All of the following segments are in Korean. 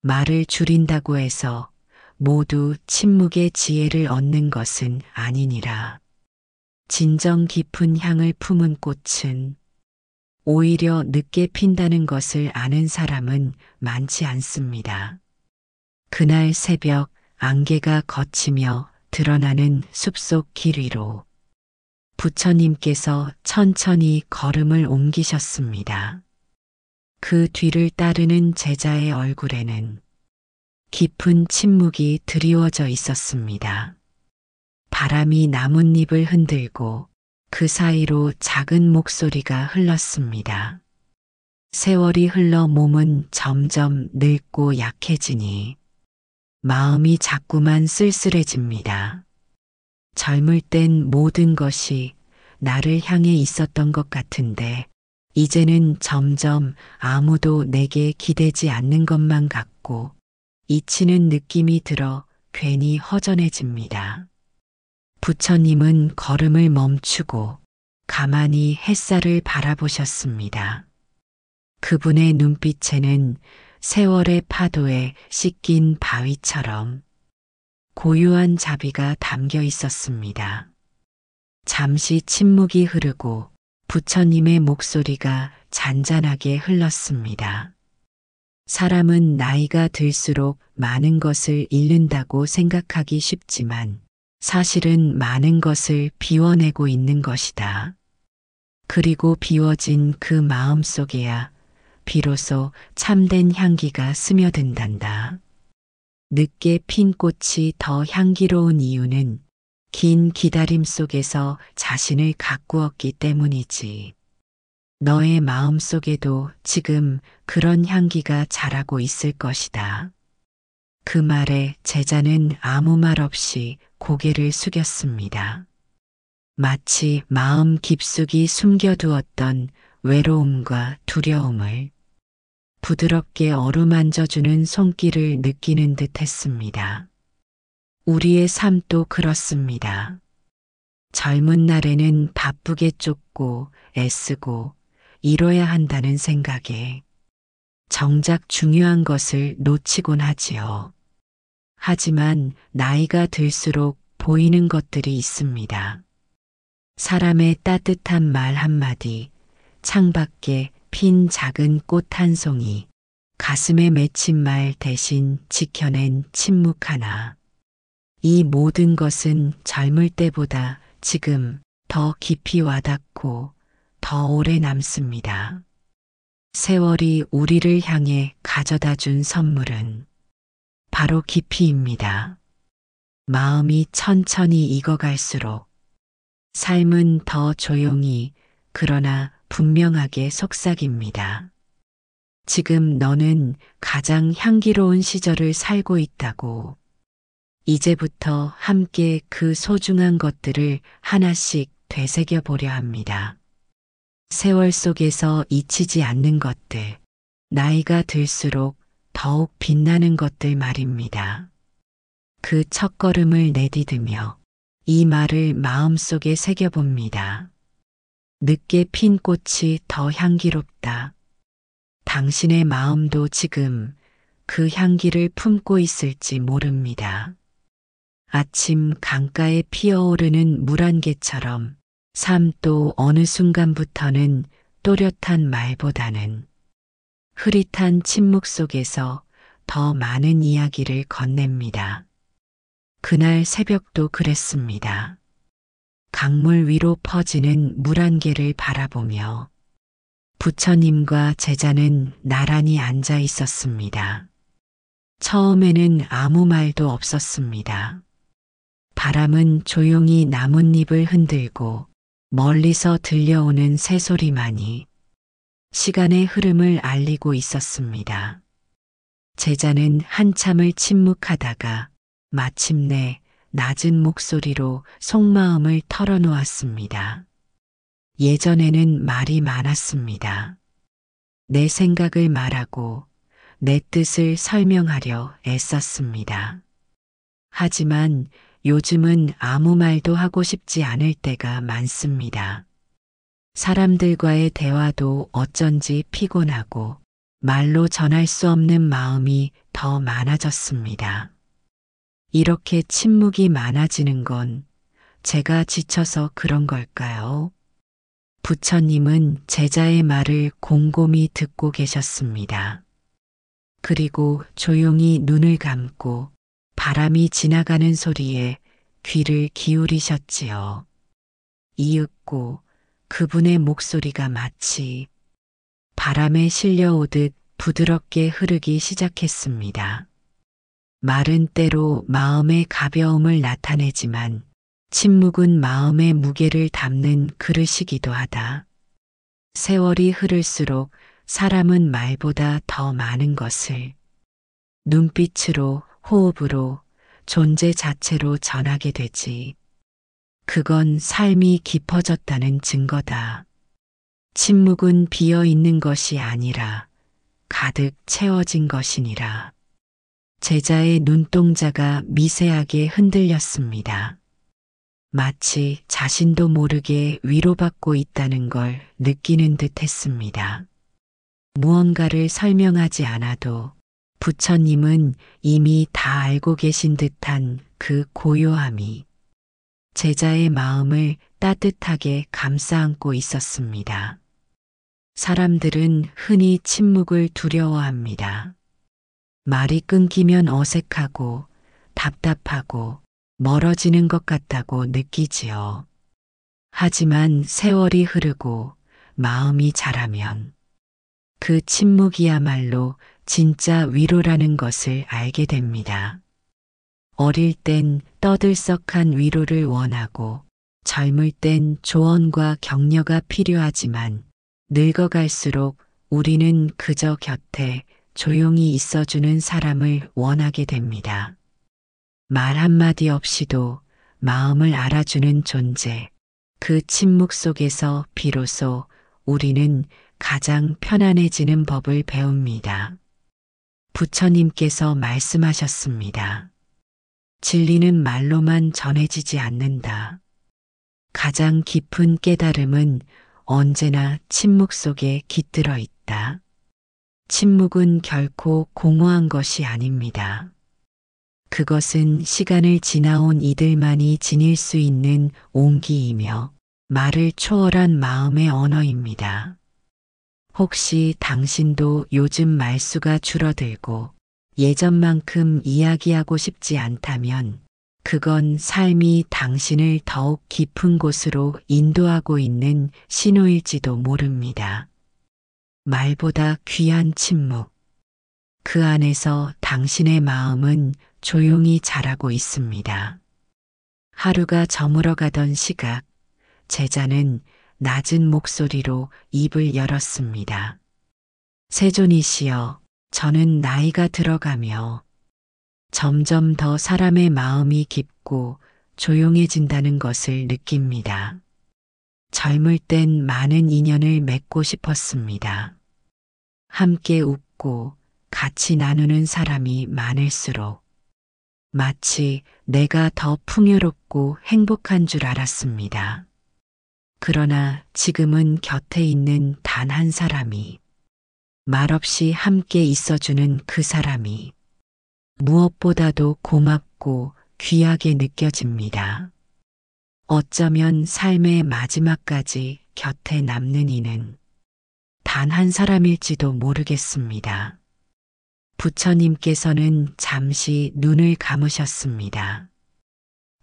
말을 줄인다고 해서 모두 침묵의 지혜를 얻는 것은 아니니라. 진정 깊은 향을 품은 꽃은 오히려 늦게 핀다는 것을 아는 사람은 많지 않습니다. 그날 새벽 안개가 걷히며 드러나는 숲속 길 위로 부처님께서 천천히 걸음을 옮기셨습니다. 그 뒤를 따르는 제자의 얼굴에는 깊은 침묵이 드리워져 있었습니다. 바람이 나뭇잎을 흔들고 그 사이로 작은 목소리가 흘렀습니다. 세월이 흘러 몸은 점점 늙고 약해지니 마음이 자꾸만 쓸쓸해집니다. 젊을 땐 모든 것이 나를 향해 있었던 것 같은데 이제는 점점 아무도 내게 기대지 않는 것만 같고 잊히는 느낌이 들어 괜히 허전해집니다. 부처님은 걸음을 멈추고 가만히 햇살을 바라보셨습니다. 그분의 눈빛에는 세월의 파도에 씻긴 바위처럼 고요한 자비가 담겨 있었습니다. 잠시 침묵이 흐르고 부처님의 목소리가 잔잔하게 흘렀습니다. 사람은 나이가 들수록 많은 것을 잃는다고 생각하기 쉽지만 사실은 많은 것을 비워내고 있는 것이다. 그리고 비워진 그 마음 속에야 비로소 참된 향기가 스며든단다. 늦게 핀 꽃이 더 향기로운 이유는 긴 기다림 속에서 자신을 가꾸었기 때문이지. 너의 마음 속에도 지금 그런 향기가 자라고 있을 것이다. 그 말에 제자는 아무 말 없이 고개를 숙였습니다. 마치 마음 깊숙이 숨겨두었던 외로움과 두려움을 부드럽게 어루만져주는 손길을 느끼는 듯 했습니다. 우리의 삶도 그렇습니다. 젊은 날에는 바쁘게 쫓고 애쓰고 이뤄야 한다는 생각에 정작 중요한 것을 놓치곤 하지요. 하지만 나이가 들수록 보이는 것들이 있습니다. 사람의 따뜻한 말 한마디, 창밖에 핀 작은 꽃 한 송이, 가슴에 맺힌 말 대신 지켜낸 침묵 하나. 이 모든 것은 젊을 때보다 지금 더 깊이 와닿고 더 오래 남습니다. 세월이 우리를 향해 가져다 준 선물은 바로 깊이입니다. 마음이 천천히 익어갈수록 삶은 더 조용히 그러나 분명하게 속삭입니다. 지금 너는 가장 향기로운 시절을 살고 있다고. 이제부터 함께 그 소중한 것들을 하나씩 되새겨 보려 합니다. 세월 속에서 잊히지 않는 것들, 나이가 들수록 더욱 빛나는 것들 말입니다. 그 첫걸음을 내디디며 이 말을 마음속에 새겨봅니다. 늦게 핀 꽃이 더 향기롭다. 당신의 마음도 지금 그 향기를 품고 있을지 모릅니다. 아침 강가에 피어오르는 물 한 개처럼 삶도 어느 순간부터는 또렷한 말보다는 흐릿한 침묵 속에서 더 많은 이야기를 건넵니다. 그날 새벽도 그랬습니다. 강물 위로 퍼지는 물 한 개를 바라보며 부처님과 제자는 나란히 앉아 있었습니다. 처음에는 아무 말도 없었습니다. 바람은 조용히 나뭇잎을 흔들고 멀리서 들려오는 새소리만이 시간의 흐름을 알리고 있었습니다. 제자는 한참을 침묵하다가 마침내 낮은 목소리로 속마음을 털어놓았습니다. 예전에는 말이 많았습니다. 내 생각을 말하고 내 뜻을 설명하려 애썼습니다. 하지만 요즘은 아무 말도 하고 싶지 않을 때가 많습니다. 사람들과의 대화도 어쩐지 피곤하고 말로 전할 수 없는 마음이 더 많아졌습니다. 이렇게 침묵이 많아지는 건 제가 지쳐서 그런 걸까요? 부처님은 제자의 말을 곰곰이 듣고 계셨습니다. 그리고 조용히 눈을 감고 바람이 지나가는 소리에 귀를 기울이셨지요. 이윽고 그분의 목소리가 마치 바람에 실려오듯 부드럽게 흐르기 시작했습니다. 말은 때로 마음의 가벼움을 나타내지만 침묵은 마음의 무게를 담는 그릇이기도 하다. 세월이 흐를수록 사람은 말보다 더 많은 것을 눈빛으로, 호흡으로, 존재 자체로 전하게 되지. 그건 삶이 깊어졌다는 증거다. 침묵은 비어 있는 것이 아니라 가득 채워진 것이니라. 제자의 눈동자가 미세하게 흔들렸습니다. 마치 자신도 모르게 위로받고 있다는 걸 느끼는 듯 했습니다. 무언가를 설명하지 않아도 부처님은 이미 다 알고 계신 듯한 그 고요함이 제자의 마음을 따뜻하게 감싸 안고 있었습니다. 사람들은 흔히 침묵을 두려워합니다. 말이 끊기면 어색하고 답답하고 멀어지는 것 같다고 느끼지요. 하지만 세월이 흐르고 마음이 자라면 그 침묵이야말로 진짜 위로라는 것을 알게 됩니다. 어릴 땐 떠들썩한 위로를 원하고 젊을 땐 조언과 격려가 필요하지만 늙어갈수록 우리는 그저 곁에 조용히 있어주는 사람을 원하게 됩니다. 말 한마디 없이도 마음을 알아주는 존재, 그 침묵 속에서 비로소 우리는 가장 편안해지는 법을 배웁니다. 부처님께서 말씀하셨습니다. 진리는 말로만 전해지지 않는다. 가장 깊은 깨달음은 언제나 침묵 속에 깃들어 있다. 침묵은 결코 공허한 것이 아닙니다. 그것은 시간을 지나온 이들만이 지닐 수 있는 온기이며 말을 초월한 마음의 언어입니다. 혹시 당신도 요즘 말수가 줄어들고 예전만큼 이야기하고 싶지 않다면 그건 삶이 당신을 더욱 깊은 곳으로 인도하고 있는 신호일지도 모릅니다. 말보다 귀한 침묵. 그 안에서 당신의 마음은 조용히 자라고 있습니다. 하루가 저물어가던 시각, 제자는 낮은 목소리로 입을 열었습니다. 세존이시여, 저는 나이가 들어가며 점점 더 사람의 마음이 깊고 조용해진다는 것을 느낍니다. 젊을 땐 많은 인연을 맺고 싶었습니다. 함께 웃고 같이 나누는 사람이 많을수록 마치 내가 더 풍요롭고 행복한 줄 알았습니다. 그러나 지금은 곁에 있는 단 한 사람이, 말없이 함께 있어주는 그 사람이 무엇보다도 고맙고 귀하게 느껴집니다. 어쩌면 삶의 마지막까지 곁에 남는 이는 단 한 사람일지도 모르겠습니다. 부처님께서는 잠시 눈을 감으셨습니다.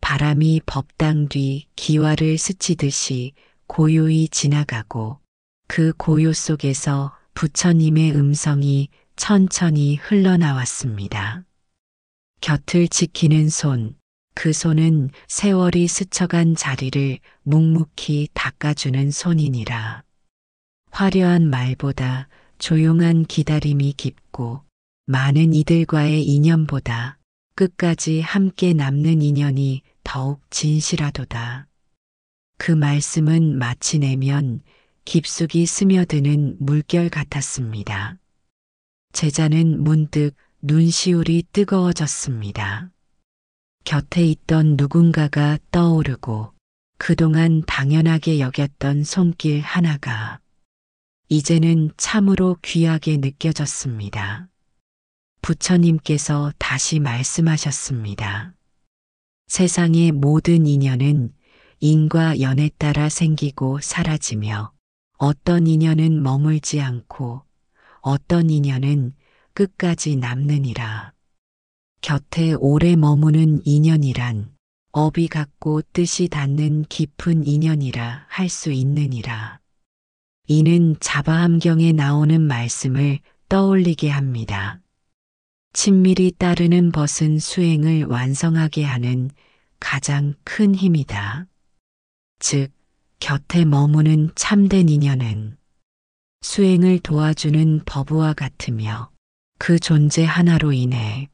바람이 법당 뒤 기와를 스치듯이 고요히 지나가고 그 고요 속에서 부처님의 음성이 천천히 흘러나왔습니다. 곁을 지키는 손, 그 손은 세월이 스쳐간 자리를 묵묵히 닦아주는 손이니라. 화려한 말보다 조용한 기다림이 깊고 많은 이들과의 인연보다 끝까지 함께 남는 인연이 더욱 진실하도다. 그 말씀은 마치 내면 깊숙이 스며드는 물결 같았습니다. 제자는 문득 눈시울이 뜨거워졌습니다. 곁에 있던 누군가가 떠오르고 그동안 당연하게 여겼던 손길 하나가 이제는 참으로 귀하게 느껴졌습니다. 부처님께서 다시 말씀하셨습니다. 세상의 모든 인연은 인과 연에 따라 생기고 사라지며 어떤 인연은 머물지 않고 어떤 인연은 끝까지 남느니라. 곁에 오래 머무는 인연이란 업이 같고 뜻이 닿는 깊은 인연이라 할 수 있느니라. 이는 자바함경에 나오는 말씀을 떠올리게 합니다. 친밀히 따르는 벗은 수행을 완성하게 하는 가장 큰 힘이다. 즉, 곁에 머무는 참된 인연은 수행을 도와주는 버브와 같으며 그 존재 하나로 인해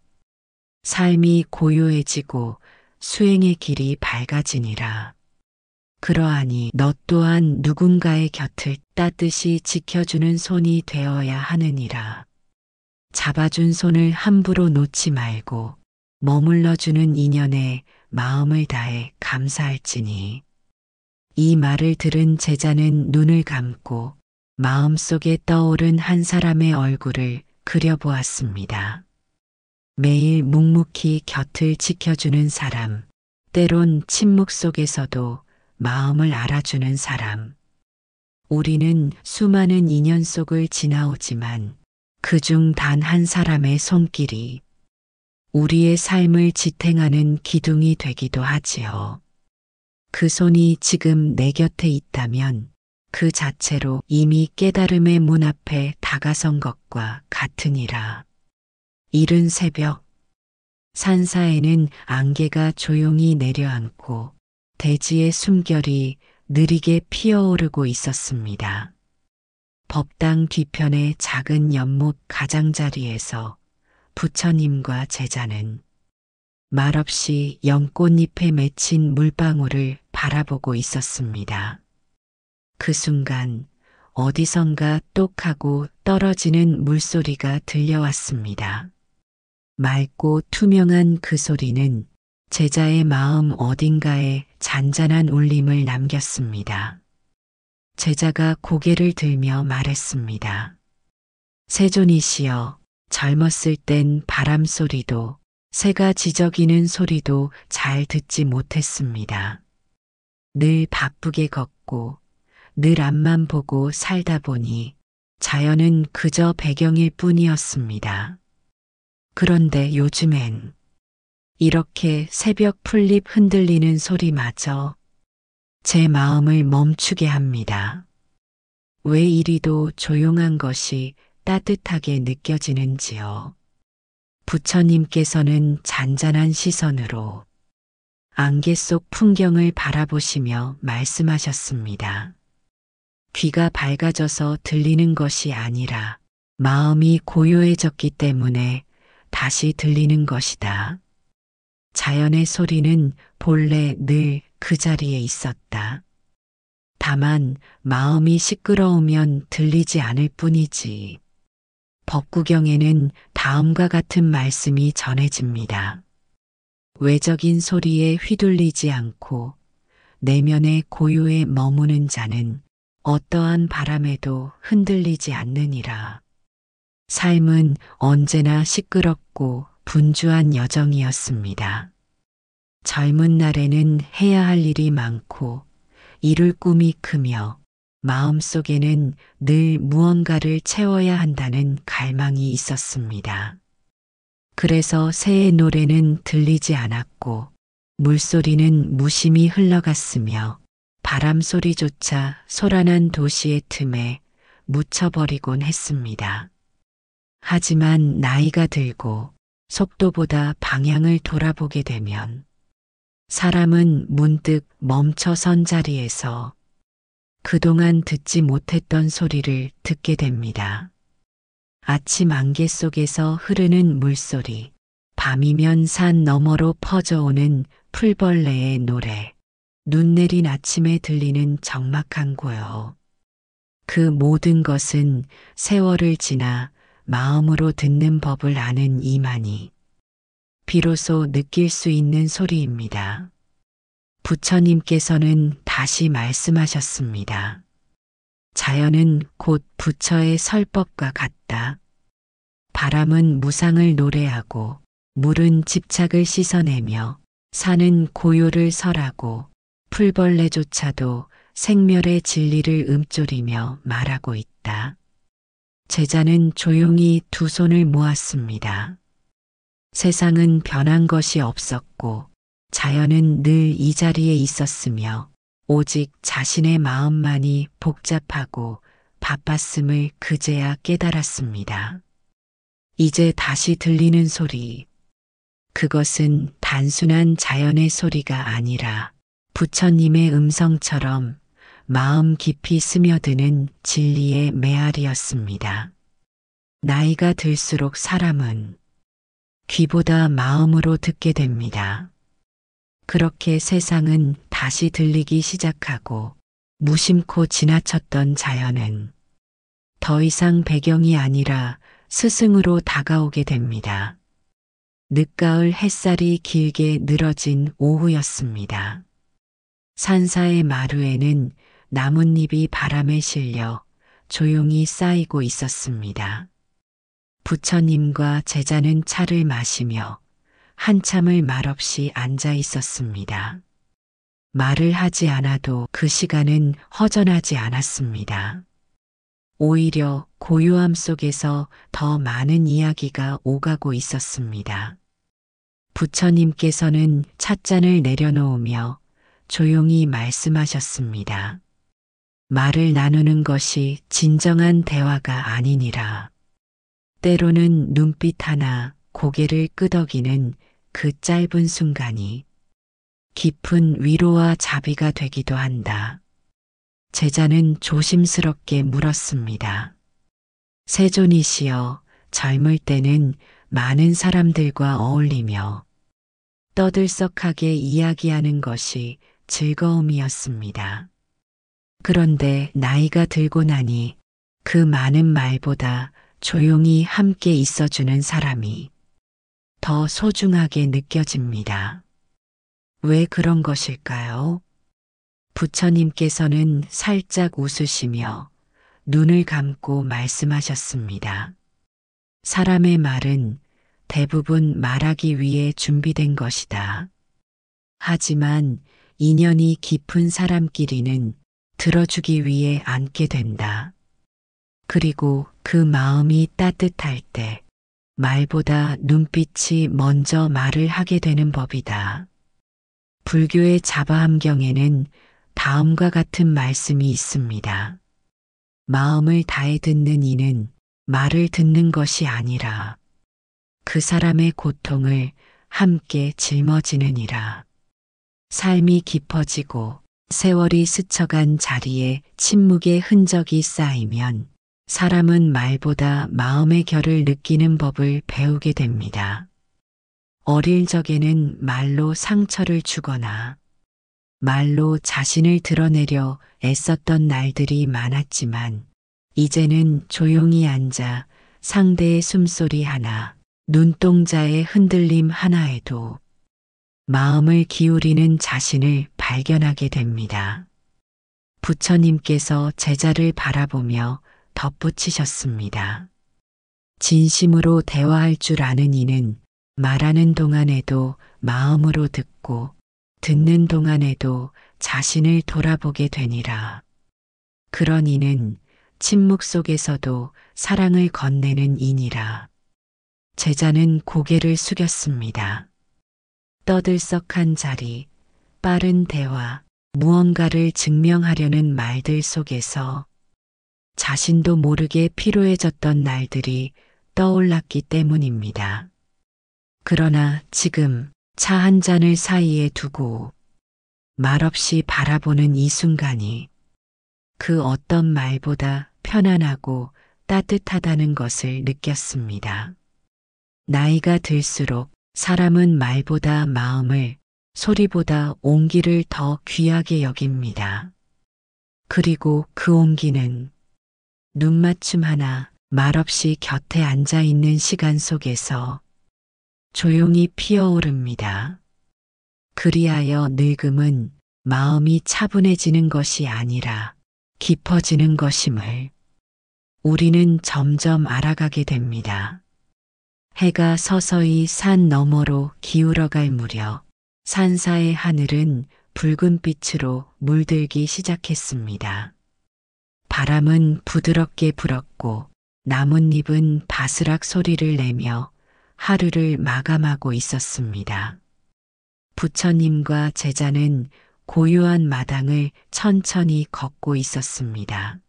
삶이 고요해지고 수행의 길이 밝아지니라. 그러하니 너 또한 누군가의 곁을 따뜻이 지켜주는 손이 되어야 하느니라. 잡아준 손을 함부로 놓지 말고 머물러주는 인연에 마음을 다해 감사할지니. 이 말을 들은 제자는 눈을 감고 마음속에 떠오른 한 사람의 얼굴을 그려보았습니다. 매일 묵묵히 곁을 지켜주는 사람, 때론 침묵 속에서도 마음을 알아주는 사람. 우리는 수많은 인연 속을 지나오지만 그중 단 한 사람의 손길이 우리의 삶을 지탱하는 기둥이 되기도 하지요. 그 손이 지금 내 곁에 있다면 그 자체로 이미 깨달음의 문 앞에 다가선 것과 같으니라. 이른 새벽, 산사에는 안개가 조용히 내려앉고 대지의 숨결이 느리게 피어오르고 있었습니다. 법당 뒤편의 작은 연못 가장자리에서 부처님과 제자는 말없이 연꽃잎에 맺힌 물방울을 바라보고 있었습니다. 그 순간 어디선가 똑하고 떨어지는 물소리가 들려왔습니다. 맑고 투명한 그 소리는 제자의 마음 어딘가에 잔잔한 울림을 남겼습니다. 제자가 고개를 들며 말했습니다. 세존이시여, 젊었을 땐 바람 소리도 새가 지저귀는 소리도 잘 듣지 못했습니다. 늘 바쁘게 걷고 늘 앞만 보고 살다 보니 자연은 그저 배경일 뿐이었습니다. 그런데 요즘엔 이렇게 새벽 풀잎 흔들리는 소리마저 제 마음을 멈추게 합니다. 왜 이리도 조용한 것이 따뜻하게 느껴지는지요. 부처님께서는 잔잔한 시선으로 안개 속 풍경을 바라보시며 말씀하셨습니다. 귀가 밝아져서 들리는 것이 아니라 마음이 고요해졌기 때문에 다시 들리는 것이다. 자연의 소리는 본래 늘 그 자리에 있었다. 다만 마음이 시끄러우면 들리지 않을 뿐이지. 법구경에는 다음과 같은 말씀이 전해집니다. 외적인 소리에 휘둘리지 않고 내면의 고요에 머무는 자는 어떠한 바람에도 흔들리지 않느니라. 삶은 언제나 시끄럽고 분주한 여정이었습니다. 젊은 날에는 해야 할 일이 많고 이룰 꿈이 크며 마음속에는 늘 무언가를 채워야 한다는 갈망이 있었습니다. 그래서 새의 노래는 들리지 않았고 물소리는 무심히 흘러갔으며 바람 소리조차 소란한 도시의 틈에 묻혀버리곤 했습니다. 하지만 나이가 들고 속도보다 방향을 돌아보게 되면 사람은 문득 멈춰선 자리에서 그동안 듣지 못했던 소리를 듣게 됩니다. 아침 안개 속에서 흐르는 물소리, 밤이면 산 너머로 퍼져오는 풀벌레의 노래, 눈 내린 아침에 들리는 적막한 고요. 그 모든 것은 세월을 지나 마음으로 듣는 법을 아는 이만이 비로소 느낄 수 있는 소리입니다. 부처님께서는 다시 말씀하셨습니다. 자연은 곧 부처의 설법과 같다. 바람은 무상을 노래하고 물은 집착을 씻어내며 산은 고요를 설하고 풀벌레조차도 생멸의 진리를 읊조리며 말하고 있다. 제자는 조용히 두 손을 모았습니다. 세상은 변한 것이 없었고 자연은 늘 이 자리에 있었으며 오직 자신의 마음만이 복잡하고 바빴음을 그제야 깨달았습니다. 이제 다시 들리는 소리. 그것은 단순한 자연의 소리가 아니라 부처님의 음성처럼 마음 깊이 스며드는 진리의 메아리였습니다. 나이가 들수록 사람은 귀보다 마음으로 듣게 됩니다. 그렇게 세상은 다시 들리기 시작하고 무심코 지나쳤던 자연은 더 이상 배경이 아니라 스승으로 다가오게 됩니다. 늦가을 햇살이 길게 늘어진 오후였습니다. 산사의 마루에는 나뭇잎이 바람에 실려 조용히 쌓이고 있었습니다. 부처님과 제자는 차를 마시며 한참을 말없이 앉아 있었습니다. 말을 하지 않아도 그 시간은 허전하지 않았습니다. 오히려 고요함 속에서 더 많은 이야기가 오가고 있었습니다. 부처님께서는 찻잔을 내려놓으며 조용히 말씀하셨습니다. 말을 나누는 것이 진정한 대화가 아니니라. 때로는 눈빛 하나, 고개를 끄덕이는 그 짧은 순간이 깊은 위로와 자비가 되기도 한다. 제자는 조심스럽게 물었습니다. 세존이시여, 젊을 때는 많은 사람들과 어울리며 떠들썩하게 이야기하는 것이 즐거움이었습니다. 그런데 나이가 들고 나니 그 많은 말보다 조용히 함께 있어주는 사람이 더 소중하게 느껴집니다. 왜 그런 것일까요? 부처님께서는 살짝 웃으시며 눈을 감고 말씀하셨습니다. 사람의 말은 대부분 말하기 위해 준비된 것이다. 하지만 인연이 깊은 사람끼리는 들어주기 위해 앉게 된다. 그리고 그 마음이 따뜻할 때 말보다 눈빛이 먼저 말을 하게 되는 법이다. 불교의 자바함경에는 다음과 같은 말씀이 있습니다. 마음을 다해 듣는 이는 말을 듣는 것이 아니라 그 사람의 고통을 함께 짊어지느니라. 삶이 깊어지고 세월이 스쳐간 자리에 침묵의 흔적이 쌓이면 사람은 말보다 마음의 결을 느끼는 법을 배우게 됩니다. 어릴 적에는 말로 상처를 주거나 말로 자신을 드러내려 애썼던 날들이 많았지만 이제는 조용히 앉아 상대의 숨소리 하나, 눈동자의 흔들림 하나에도 마음을 기울이는 자신을 발견하게 됩니다. 부처님께서 제자를 바라보며 덧붙이셨습니다. 진심으로 대화할 줄 아는 이는 말하는 동안에도 마음으로 듣고 듣는 동안에도 자신을 돌아보게 되니라. 그런 이는 침묵 속에서도 사랑을 건네는 이니라. 제자는 고개를 숙였습니다. 떠들썩한 자리, 빠른 대화, 무언가를 증명하려는 말들 속에서 자신도 모르게 피로해졌던 날들이 떠올랐기 때문입니다. 그러나 지금 차 한 잔을 사이에 두고 말없이 바라보는 이 순간이 그 어떤 말보다 편안하고 따뜻하다는 것을 느꼈습니다. 나이가 들수록 사람은 말보다 마음을, 소리보다 온기를 더 귀하게 여깁니다. 그리고 그 온기는 눈맞춤 하나 말없이 곁에 앉아 있는 시간 속에서 조용히 피어오릅니다. 그리하여 늙음은 마음이 차분해지는 것이 아니라 깊어지는 것임을 우리는 점점 알아가게 됩니다. 해가 서서히 산 너머로 기울어갈 무렵 산사의 하늘은 붉은 빛으로 물들기 시작했습니다. 바람은 부드럽게 불었고 나뭇잎은 바스락 소리를 내며 하루를 마감하고 있었습니다. 부처님과 제자는 고요한 마당을 천천히 걷고 있었습니다.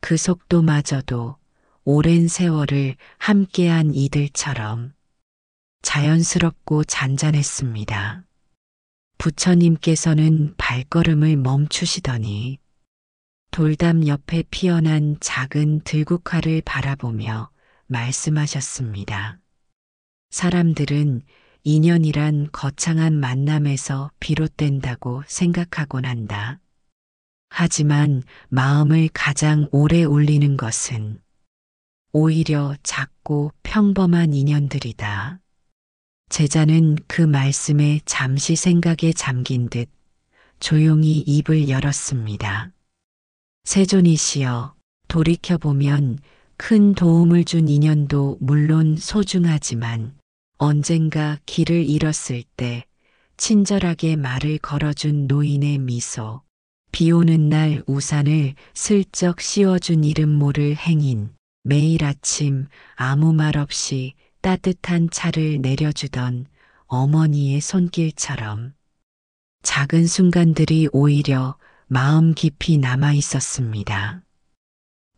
그 속도마저도 오랜 세월을 함께한 이들처럼 자연스럽고 잔잔했습니다. 부처님께서는 발걸음을 멈추시더니 돌담 옆에 피어난 작은 들국화를 바라보며 말씀하셨습니다. 사람들은 인연이란 거창한 만남에서 비롯된다고 생각하곤 한다. 하지만 마음을 가장 오래 울리는 것은 오히려 작고 평범한 인연들이다. 제자는 그 말씀에 잠시 생각에 잠긴 듯 조용히 입을 열었습니다. 세존이시여, 돌이켜보면 큰 도움을 준 인연도 물론 소중하지만 언젠가 길을 잃었을 때 친절하게 말을 걸어준 노인의 미소, 비 오는 날 우산을 슬쩍 씌워준 이름 모를 행인, 매일 아침 아무 말 없이 따뜻한 차를 내려주던 어머니의 손길처럼 작은 순간들이 오히려 마음 깊이 남아 있었습니다.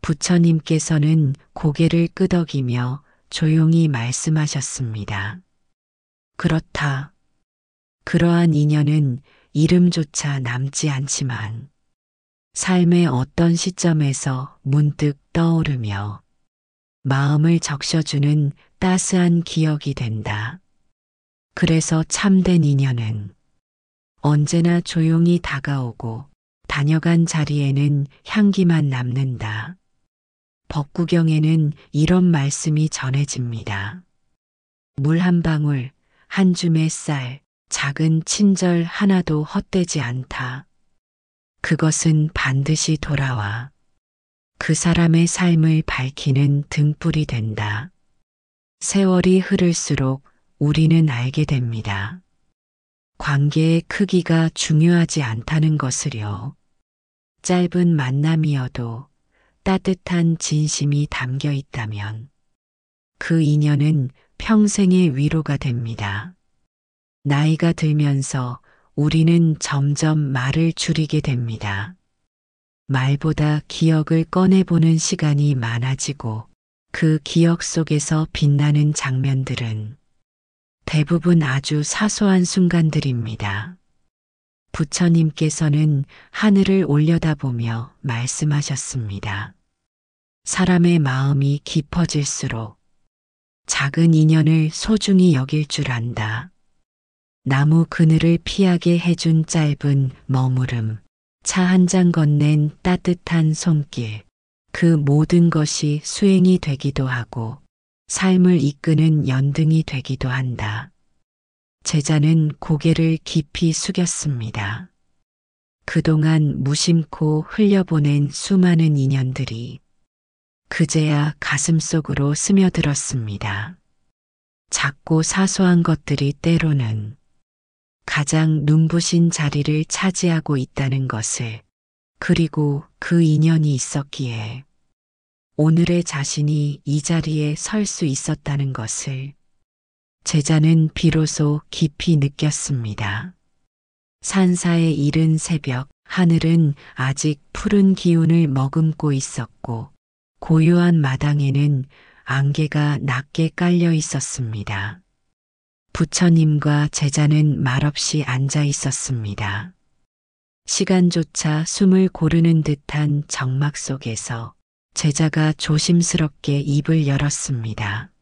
부처님께서는 고개를 끄덕이며 조용히 말씀하셨습니다. 그렇다. 그러한 인연은 이름조차 남지 않지만 삶의 어떤 시점에서 문득 떠오르며 마음을 적셔주는 따스한 기억이 된다. 그래서 참된 인연은 언제나 조용히 다가오고 다녀간 자리에는 향기만 남는다. 법구경에는 이런 말씀이 전해집니다. 물 한 방울, 한 줌의 쌀, 작은 친절 하나도 헛되지 않다. 그것은 반드시 돌아와 그 사람의 삶을 밝히는 등불이 된다. 세월이 흐를수록 우리는 알게 됩니다. 관계의 크기가 중요하지 않다는 것을요. 짧은 만남이어도 따뜻한 진심이 담겨 있다면 그 인연은 평생의 위로가 됩니다. 나이가 들면서 우리는 점점 말을 줄이게 됩니다. 말보다 기억을 꺼내보는 시간이 많아지고 그 기억 속에서 빛나는 장면들은 대부분 아주 사소한 순간들입니다. 부처님께서는 하늘을 올려다보며 말씀하셨습니다. 사람의 마음이 깊어질수록 작은 인연을 소중히 여길 줄 안다. 나무 그늘을 피하게 해준 짧은 머무름, 차 한 잔 건넨 따뜻한 손길, 그 모든 것이 수행이 되기도 하고 삶을 이끄는 연등이 되기도 한다. 제자는 고개를 깊이 숙였습니다. 그동안 무심코 흘려보낸 수많은 인연들이 그제야 가슴속으로 스며들었습니다. 작고 사소한 것들이 때로는 가장 눈부신 자리를 차지하고 있다는 것을, 그리고 그 인연이 있었기에 오늘의 자신이 이 자리에 설 수 있었다는 것을 제자는 비로소 깊이 느꼈습니다. 산사의 이른 새벽, 하늘은 아직 푸른 기운을 머금고 있었고 고요한 마당에는 안개가 낮게 깔려 있었습니다. 부처님과 제자는 말없이 앉아 있었습니다. 시간조차 숨을 고르는 듯한 정막 속에서 제자가 조심스럽게 입을 열었습니다.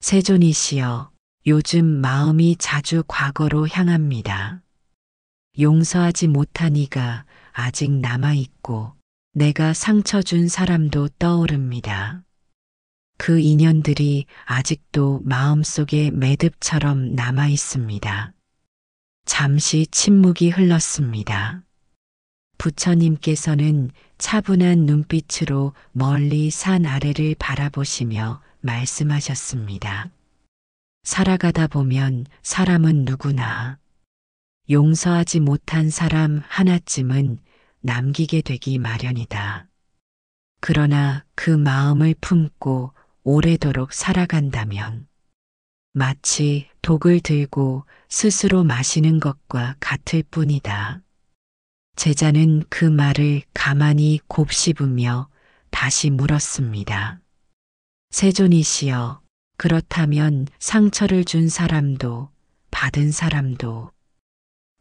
세존이시여, 요즘 마음이 자주 과거로 향합니다. 용서하지 못한 이가 아직 남아있고 내가 상처 준 사람도 떠오릅니다. 그 인연들이 아직도 마음속에 매듭처럼 남아 있습니다. 잠시 침묵이 흘렀습니다. 부처님께서는 차분한 눈빛으로 멀리 산 아래를 바라보시며 말씀하셨습니다. 살아가다 보면 사람은 누구나 용서하지 못한 사람 하나쯤은 남기게 되기 마련이다. 그러나 그 마음을 품고 오래도록 살아간다면 마치 독을 들고 스스로 마시는 것과 같을 뿐이다. 제자는 그 말을 가만히 곱씹으며 다시 물었습니다. 세존이시여, 그렇다면 상처를 준 사람도 받은 사람도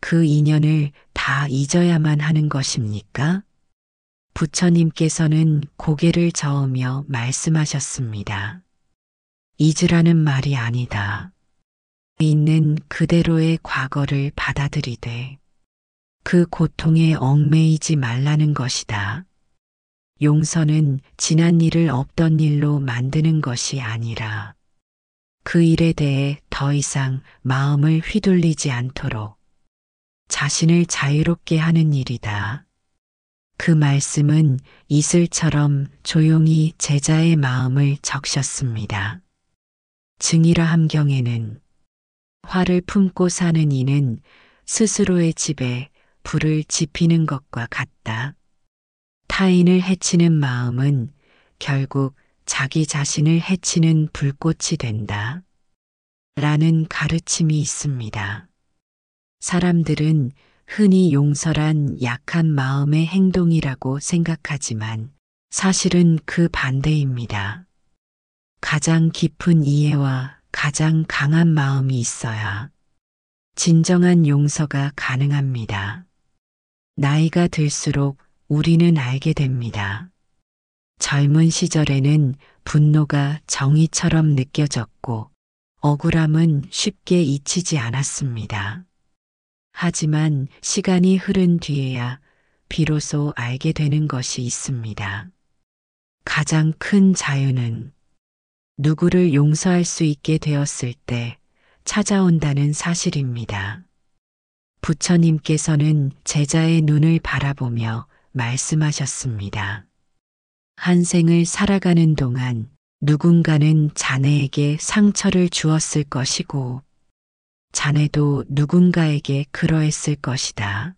그 인연을 다 잊어야만 하는 것입니까? 부처님께서는 고개를 저으며 말씀하셨습니다. 잊으라는 말이 아니다. 있는 그대로의 과거를 받아들이되 그 고통에 얽매이지 말라는 것이다. 용서는 지난 일을 없던 일로 만드는 것이 아니라 그 일에 대해 더 이상 마음을 휘둘리지 않도록 자신을 자유롭게 하는 일이다. 그 말씀은 이슬처럼 조용히 제자의 마음을 적셨습니다. 증이라 함경에는 화를 품고 사는 이는 스스로의 집에 불을 지피는 것과 같다. 타인을 해치는 마음은 결국 자기 자신을 해치는 불꽃이 된다. 라는 가르침이 있습니다. 사람들은 흔히 용서란 약한 마음의 행동이라고 생각하지만 사실은 그 반대입니다. 가장 깊은 이해와 가장 강한 마음이 있어야 진정한 용서가 가능합니다. 나이가 들수록 우리는 알게 됩니다. 젊은 시절에는 분노가 정의처럼 느껴졌고 억울함은 쉽게 잊히지 않았습니다. 하지만 시간이 흐른 뒤에야 비로소 알게 되는 것이 있습니다. 가장 큰 자유는 누구를 용서할 수 있게 되었을 때 찾아온다는 사실입니다. 부처님께서는 제자의 눈을 바라보며 말씀하셨습니다. 한 생을 살아가는 동안 누군가는 자네에게 상처를 주었을 것이고 자네도 누군가에게 그러했을 것이다.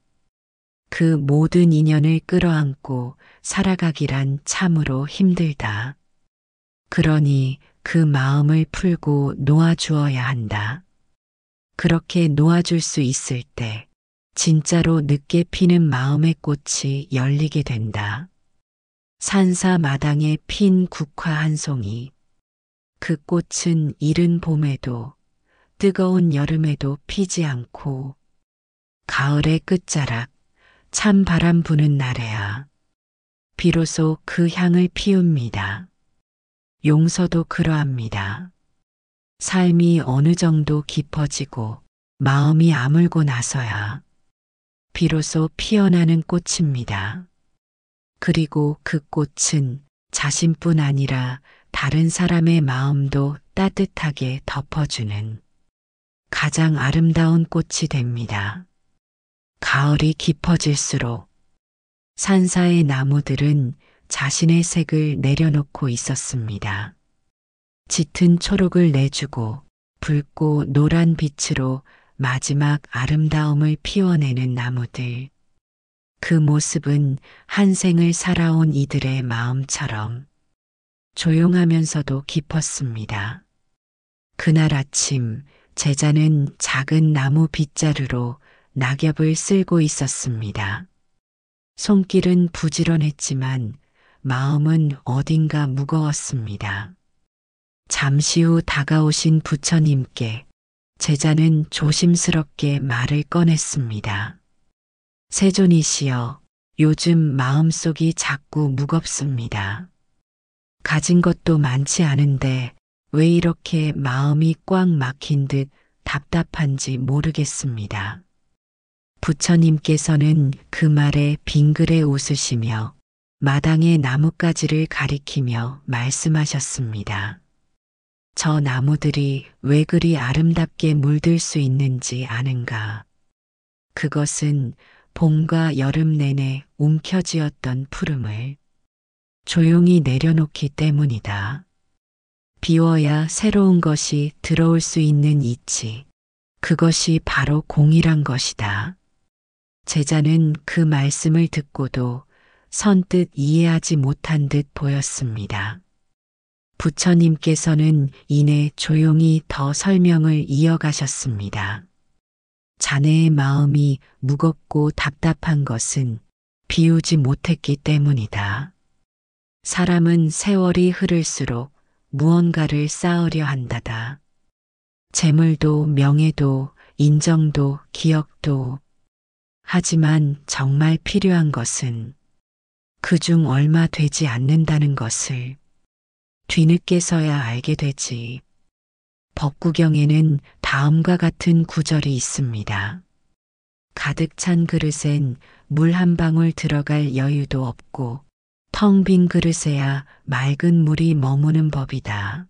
그 모든 인연을 끌어안고 살아가기란 참으로 힘들다. 그러니 그 마음을 풀고 놓아주어야 한다. 그렇게 놓아줄 수 있을 때 진짜로 늦게 피는 마음의 꽃이 열리게 된다. 산사 마당에 핀 국화 한 송이. 그 꽃은 이른 봄에도 뜨거운 여름에도 피지 않고 가을의 끝자락 찬 바람 부는 날에야 비로소 그 향을 피웁니다. 용서도 그러합니다. 삶이 어느 정도 깊어지고 마음이 아물고 나서야 비로소 피어나는 꽃입니다. 그리고 그 꽃은 자신뿐 아니라 다른 사람의 마음도 따뜻하게 덮어주는 가장 아름다운 꽃이 됩니다. 가을이 깊어질수록 산사의 나무들은 자신의 색을 내려놓고 있었습니다. 짙은 초록을 내주고 붉고 노란 빛으로 마지막 아름다움을 피워내는 나무들. 그 모습은 한 생을 살아온 이들의 마음처럼 조용하면서도 깊었습니다. 그날 아침 제자는 작은 나무 빗자루로 낙엽을 쓸고 있었습니다. 손길은 부지런했지만 마음은 어딘가 무거웠습니다. 잠시 후 다가오신 부처님께 제자는 조심스럽게 말을 꺼냈습니다. 세존이시여, 요즘 마음속이 자꾸 무겁습니다. 가진 것도 많지 않은데 왜 이렇게 마음이 꽉 막힌 듯 답답한지 모르겠습니다. 부처님께서는 그 말에 빙그레 웃으시며 마당의 나뭇가지를 가리키며 말씀하셨습니다. 저 나무들이 왜 그리 아름답게 물들 수 있는지 아는가? 그것은 봄과 여름 내내 움켜쥐었던 푸름을 조용히 내려놓기 때문이다. 비워야 새로운 것이 들어올 수 있는 이치, 그것이 바로 공이란 것이다. 제자는 그 말씀을 듣고도 선뜻 이해하지 못한 듯 보였습니다. 부처님께서는 이내 조용히 더 설명을 이어가셨습니다. 자네의 마음이 무겁고 답답한 것은 비우지 못했기 때문이다. 사람은 세월이 흐를수록 무언가를 쌓으려 한다다. 재물도 명예도 인정도 기억도. 하지만 정말 필요한 것은 그중 얼마 되지 않는다는 것을 뒤늦게서야 알게 되지. 법구경에는 다음과 같은 구절이 있습니다. 가득 찬 그릇엔 물 한 방울 들어갈 여유도 없고 텅 빈 그릇에야 맑은 물이 머무는 법이다.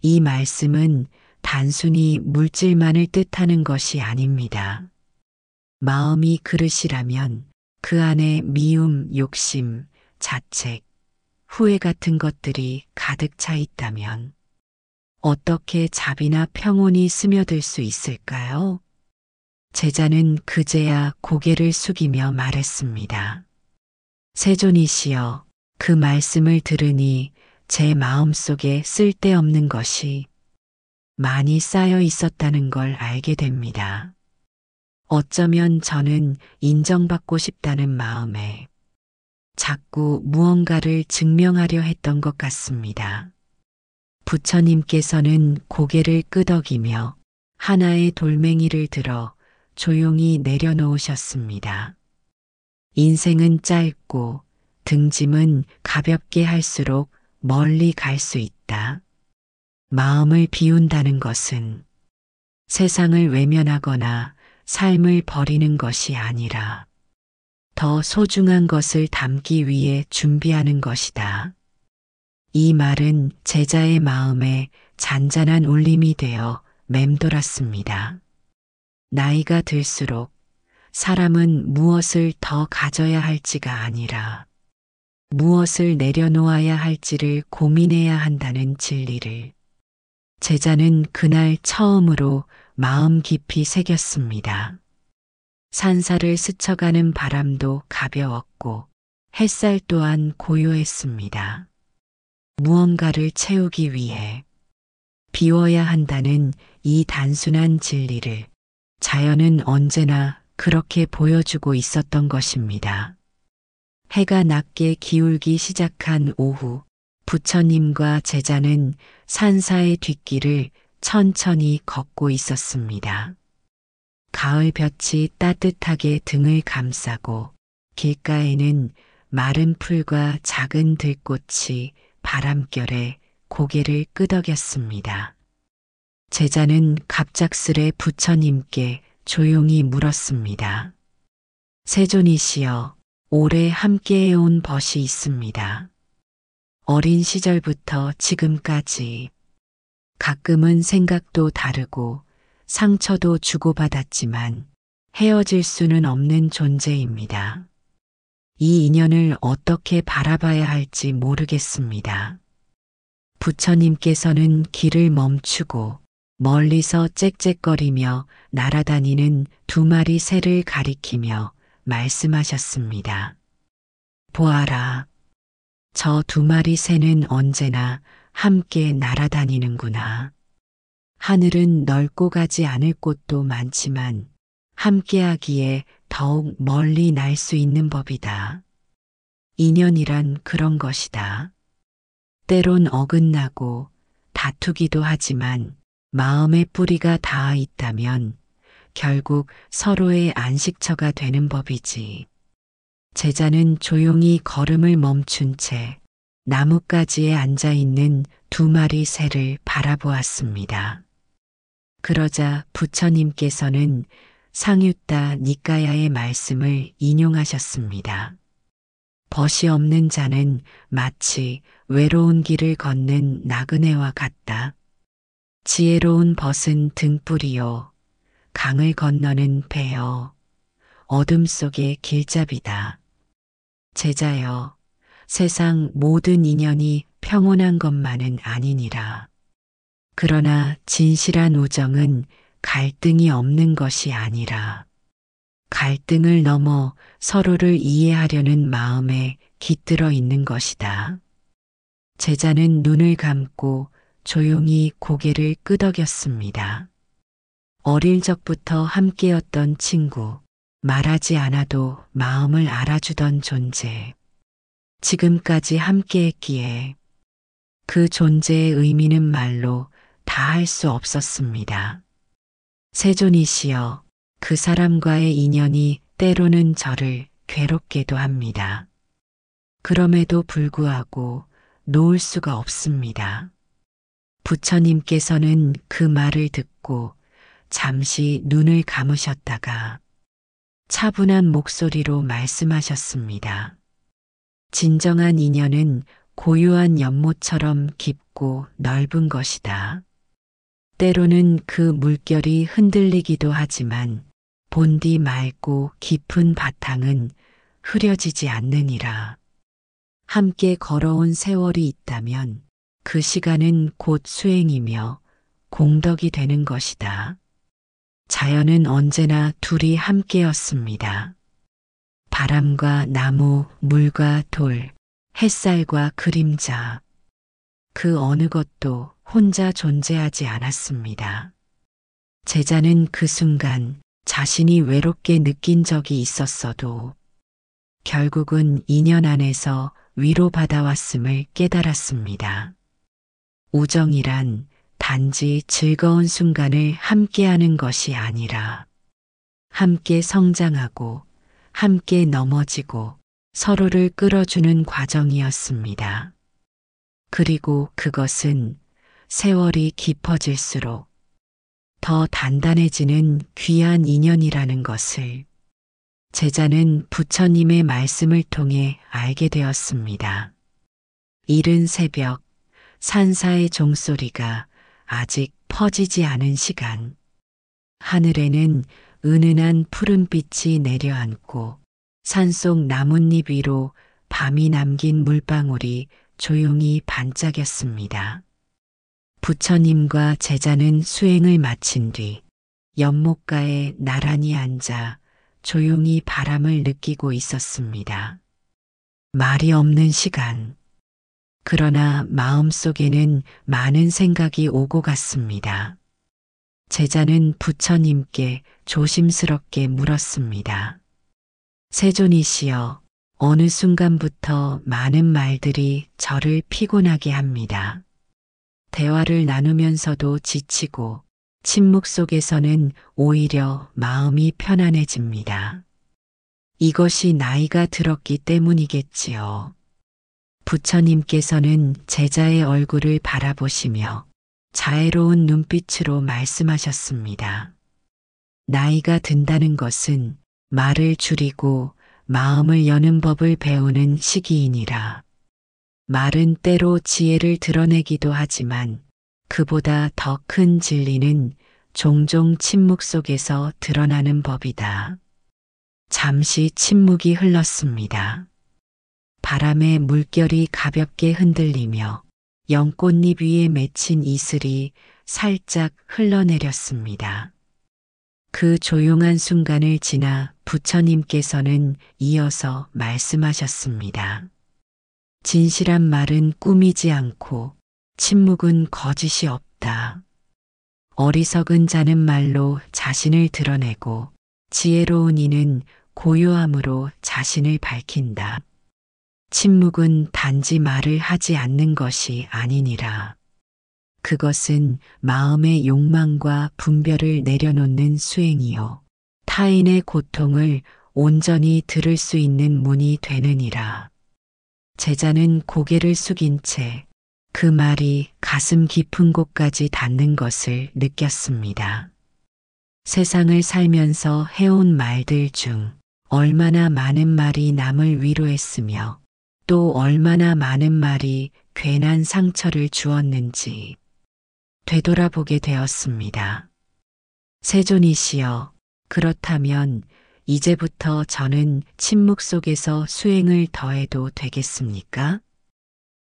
이 말씀은 단순히 물질만을 뜻하는 것이 아닙니다. 마음이 그릇이라면 그 안에 미움, 욕심, 자책, 후회 같은 것들이 가득 차 있다면 어떻게 자비나 평온이 스며들 수 있을까요? 제자는 그제야 고개를 숙이며 말했습니다. 세존이시여, 그 말씀을 들으니 제 마음속에 쓸데없는 것이 많이 쌓여 있었다는 걸 알게 됩니다. 어쩌면 저는 인정받고 싶다는 마음에 자꾸 무언가를 증명하려 했던 것 같습니다. 부처님께서는 고개를 끄덕이며 하나의 돌멩이를 들어 조용히 내려놓으셨습니다. 인생은 짧고 등짐은 가볍게 할수록 멀리 갈 수 있다. 마음을 비운다는 것은 세상을 외면하거나 삶을 버리는 것이 아니라 더 소중한 것을 담기 위해 준비하는 것이다. 이 말은 제자의 마음에 잔잔한 울림이 되어 맴돌았습니다. 나이가 들수록 사람은 무엇을 더 가져야 할지가 아니라 무엇을 내려놓아야 할지를 고민해야 한다는 진리를 제자는 그날 처음으로 마음 깊이 새겼습니다. 산사를 스쳐가는 바람도 가벼웠고 햇살 또한 고요했습니다. 무언가를 채우기 위해 비워야 한다는 이 단순한 진리를 자연은 언제나 그렇게 보여주고 있었던 것입니다. 해가 낮게 기울기 시작한 오후, 부처님과 제자는 산사의 뒷길을 천천히 걷고 있었습니다. 가을 볕이 따뜻하게 등을 감싸고 길가에는 마른 풀과 작은 들꽃이 바람결에 고개를 끄덕였습니다. 제자는 갑작스레 부처님께 조용히 물었습니다. 세존이시여, 오래 함께해온 벗이 있습니다. 어린 시절부터 지금까지 가끔은 생각도 다르고 상처도 주고받았지만 헤어질 수는 없는 존재입니다. 이 인연을 어떻게 바라봐야 할지 모르겠습니다. 부처님께서는 길을 멈추고 멀리서 짹짹거리며 날아다니는 두 마리 새를 가리키며 말씀하셨습니다. 보아라, 저 두 마리 새는 언제나 함께 날아다니는구나. 하늘은 넓고 가지 않을 곳도 많지만 함께하기에 더욱 멀리 날 수 있는 법이다. 인연이란 그런 것이다. 때론 어긋나고 다투기도 하지만 마음의 뿌리가 닿아 있다면 결국 서로의 안식처가 되는 법이지. 제자는 조용히 걸음을 멈춘 채 나뭇가지에 앉아 있는 두 마리 새를 바라보았습니다. 그러자 부처님께서는 상유타 니까야의 말씀을 인용하셨습니다. 벗이 없는 자는 마치 외로운 길을 걷는 나그네와 같다. 지혜로운 벗은 등불이요, 강을 건너는 배여, 어둠 속의 길잡이다. 제자여, 세상 모든 인연이 평온한 것만은 아니니라. 그러나 진실한 우정은 갈등이 없는 것이 아니라 갈등을 넘어 서로를 이해하려는 마음에 깃들어 있는 것이다. 제자는 눈을 감고 조용히 고개를 끄덕였습니다. 어릴 적부터 함께였던 친구, 말하지 않아도 마음을 알아주던 존재. 지금까지 함께했기에 그 존재의 의미는 말로 다 할 수 없었습니다. 세존이시여, 그 사람과의 인연이 때로는 저를 괴롭게도 합니다. 그럼에도 불구하고 놓을 수가 없습니다. 부처님께서는 그 말을 듣고 잠시 눈을 감으셨다가 차분한 목소리로 말씀하셨습니다. 진정한 인연은 고요한 연못처럼 깊고 넓은 것이다. 때로는 그 물결이 흔들리기도 하지만 본디 맑고 깊은 바탕은 흐려지지 않느니라. 함께 걸어온 세월이 있다면 그 시간은 곧 수행이며 공덕이 되는 것이다. 자연은 언제나 둘이 함께였습니다. 바람과 나무, 물과 돌, 햇살과 그림자. 그 어느 것도 혼자 존재하지 않았습니다. 제자는 그 순간 자신이 외롭게 느낀 적이 있었어도 결국은 인연 안에서 위로받아왔음을 깨달았습니다. 우정이란 단지 즐거운 순간을 함께하는 것이 아니라 함께 성장하고 함께 넘어지고 서로를 끌어주는 과정이었습니다. 그리고 그것은 세월이 깊어질수록 더 단단해지는 귀한 인연이라는 것을 제자는 부처님의 말씀을 통해 알게 되었습니다. 이른 새벽, 산사의 종소리가 아직 퍼지지 않은 시간. 하늘에는 은은한 푸른빛이 내려앉고 산속 나뭇잎 위로 밤이 남긴 물방울이 조용히 반짝였습니다. 부처님과 제자는 수행을 마친 뒤 연못가에 나란히 앉아 조용히 바람을 느끼고 있었습니다. 말이 없는 시간. 그러나 마음속에는 많은 생각이 오고 갔습니다. 제자는 부처님께 조심스럽게 물었습니다. 세존이시여, 어느 순간부터 많은 말들이 저를 피곤하게 합니다. 대화를 나누면서도 지치고 침묵 속에서는 오히려 마음이 편안해집니다. 이것이 나이가 들었기 때문이겠지요. 부처님께서는 제자의 얼굴을 바라보시며 자애로운 눈빛으로 말씀하셨습니다. 나이가 든다는 것은 말을 줄이고 마음을 여는 법을 배우는 시기이니라. 말은 때로 지혜를 드러내기도 하지만 그보다 더 큰 진리는 종종 침묵 속에서 드러나는 법이다. 잠시 침묵이 흘렀습니다. 바람에 물결이 가볍게 흔들리며 연꽃잎 위에 맺힌 이슬이 살짝 흘러내렸습니다. 그 조용한 순간을 지나 부처님께서는 이어서 말씀하셨습니다. 진실한 말은 꾸미지 않고 침묵은 거짓이 없다. 어리석은 자는 말로 자신을 드러내고 지혜로운 이는 고요함으로 자신을 밝힌다. 침묵은 단지 말을 하지 않는 것이 아니니라. 그것은 마음의 욕망과 분별을 내려놓는 수행이요. 타인의 고통을 온전히 들을 수 있는 문이 되느니라. 제자는 고개를 숙인 채 그 말이 가슴 깊은 곳까지 닿는 것을 느꼈습니다. 세상을 살면서 해온 말들 중 얼마나 많은 말이 남을 위로했으며 또 얼마나 많은 말이 괜한 상처를 주었는지 되돌아보게 되었습니다. 세존이시여, 그렇다면 이제부터 저는 침묵 속에서 수행을 더해도 되겠습니까?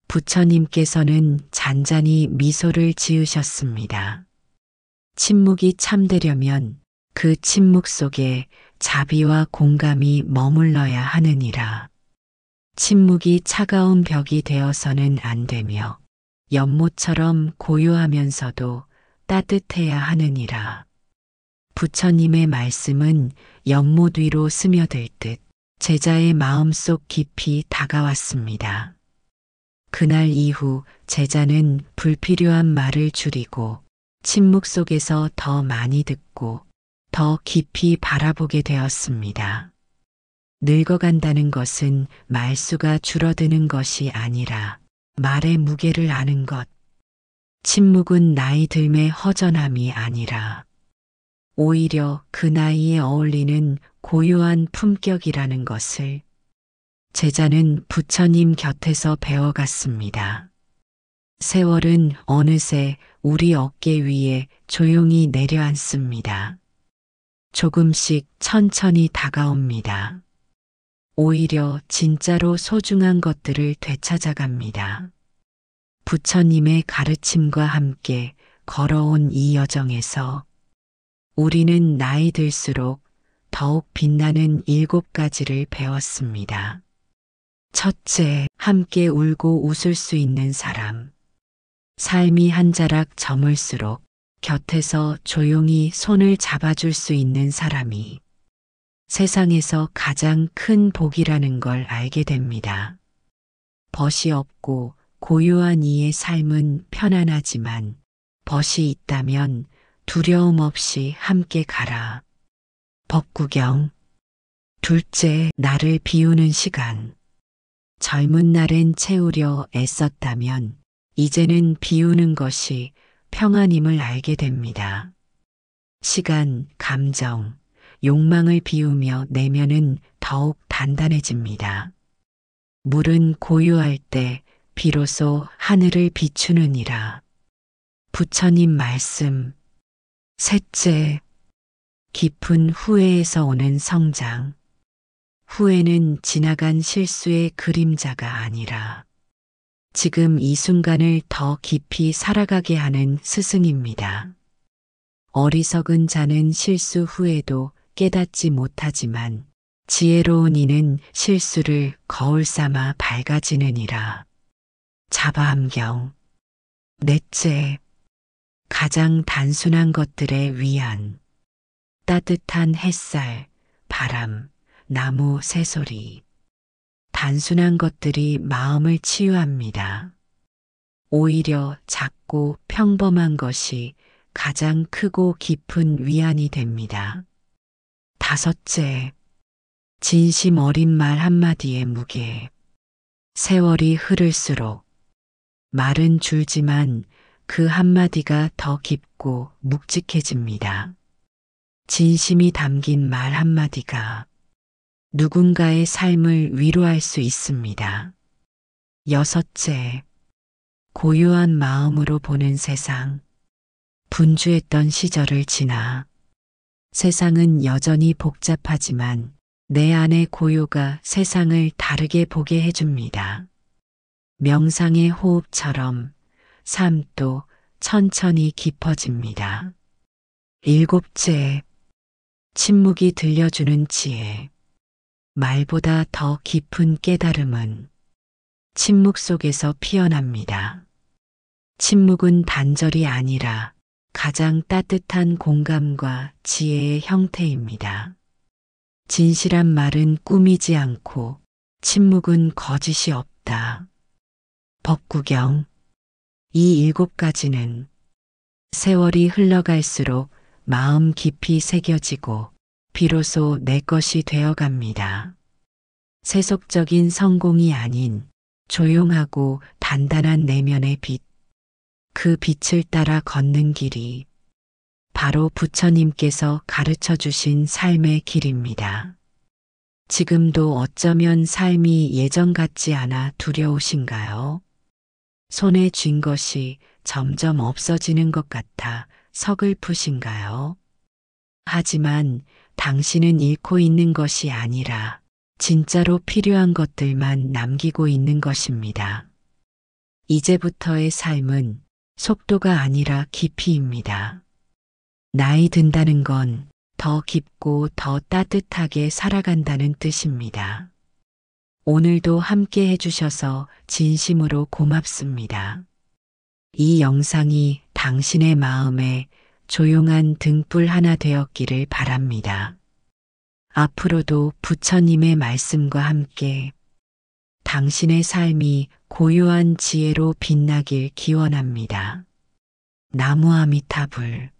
부처님께서는 잔잔히 미소를 지으셨습니다. 침묵이 참되려면 그 침묵 속에 자비와 공감이 머물러야 하느니라. 침묵이 차가운 벽이 되어서는 안 되며 연못처럼 고요하면서도 따뜻해야 하느니라. 부처님의 말씀은 연못 위로 스며들 듯 제자의 마음속 깊이 다가왔습니다. 그날 이후 제자는 불필요한 말을 줄이고 침묵 속에서 더 많이 듣고 더 깊이 바라보게 되었습니다. 늙어간다는 것은 말수가 줄어드는 것이 아니라 말의 무게를 아는 것. 침묵은 나이 들매 허전함이 아니라 오히려 그 나이에 어울리는 고요한 품격이라는 것을 제자는 부처님 곁에서 배워갔습니다. 세월은 어느새 우리 어깨 위에 조용히 내려앉습니다. 조금씩 천천히 다가옵니다. 오히려 진짜로 소중한 것들을 되찾아갑니다. 부처님의 가르침과 함께 걸어온 이 여정에서 우리는 나이 들수록 더욱 빛나는 7가지를 배웠습니다. 첫째, 함께 울고 웃을 수 있는 사람. 삶이 한 자락 저물수록 곁에서 조용히 손을 잡아줄 수 있는 사람이 세상에서 가장 큰 복이라는 걸 알게 됩니다. 벗이 없고 고요한 이의 삶은 편안하지만 벗이 있다면 두려움 없이 함께 가라. 법구경. 둘째, 나를 비우는 시간. 젊은 날엔 채우려 애썼다면 이제는 비우는 것이 평안임을 알게 됩니다. 시간, 감정, 욕망을 비우며 내면은 더욱 단단해집니다. 물은 고요할 때 비로소 하늘을 비추느니라. 부처님 말씀. 셋째, 깊은 후회에서 오는 성장. 후회는 지나간 실수의 그림자가 아니라 지금 이 순간을 더 깊이 살아가게 하는 스승입니다. 어리석은 자는 실수 후에도 깨닫지 못하지만 지혜로운 이는 실수를 거울 삼아 밝아지느니라. 자바함경. 넷째, 가장 단순한 것들의 위안. 따뜻한 햇살, 바람, 나무 새소리. 단순한 것들이 마음을 치유합니다. 오히려 작고 평범한 것이 가장 크고 깊은 위안이 됩니다. 다섯째, 진심 어린 말 한마디의 무게. 세월이 흐를수록 말은 줄지만 그 한마디가 더 깊고 묵직해집니다. 진심이 담긴 말 한마디가 누군가의 삶을 위로할 수 있습니다. 여섯째, 고요한 마음으로 보는 세상. 분주했던 시절을 지나 세상은 여전히 복잡하지만 내 안의 고요가 세상을 다르게 보게 해줍니다. 명상의 호흡처럼 삶도 천천히 깊어집니다. 일곱째, 침묵이 들려주는 지혜. 말보다 더 깊은 깨달음은 침묵 속에서 피어납니다. 침묵은 단절이 아니라 가장 따뜻한 공감과 지혜의 형태입니다. 진실한 말은 꾸미지 않고 침묵은 거짓이 없다. 법구경. 이 7가지는 세월이 흘러갈수록 마음 깊이 새겨지고 비로소 내 것이 되어갑니다. 세속적인 성공이 아닌 조용하고 단단한 내면의 빛. 그 빛을 따라 걷는 길이 바로 부처님께서 가르쳐 주신 삶의 길입니다. 지금도 어쩌면 삶이 예전 같지 않아 두려우신가요? 손에 쥔 것이 점점 없어지는 것 같아 서글프신가요? 하지만 당신은 잃고 있는 것이 아니라 진짜로 필요한 것들만 남기고 있는 것입니다. 이제부터의 삶은 속도가 아니라 깊이입니다. 나이 든다는 건 더 깊고 더 따뜻하게 살아간다는 뜻입니다. 오늘도 함께 해주셔서 진심으로 고맙습니다. 이 영상이 당신의 마음에 조용한 등불 하나 되었기를 바랍니다. 앞으로도 부처님의 말씀과 함께 당신의 삶이 고요한 지혜로 빛나길 기원합니다. 나무 아미타불.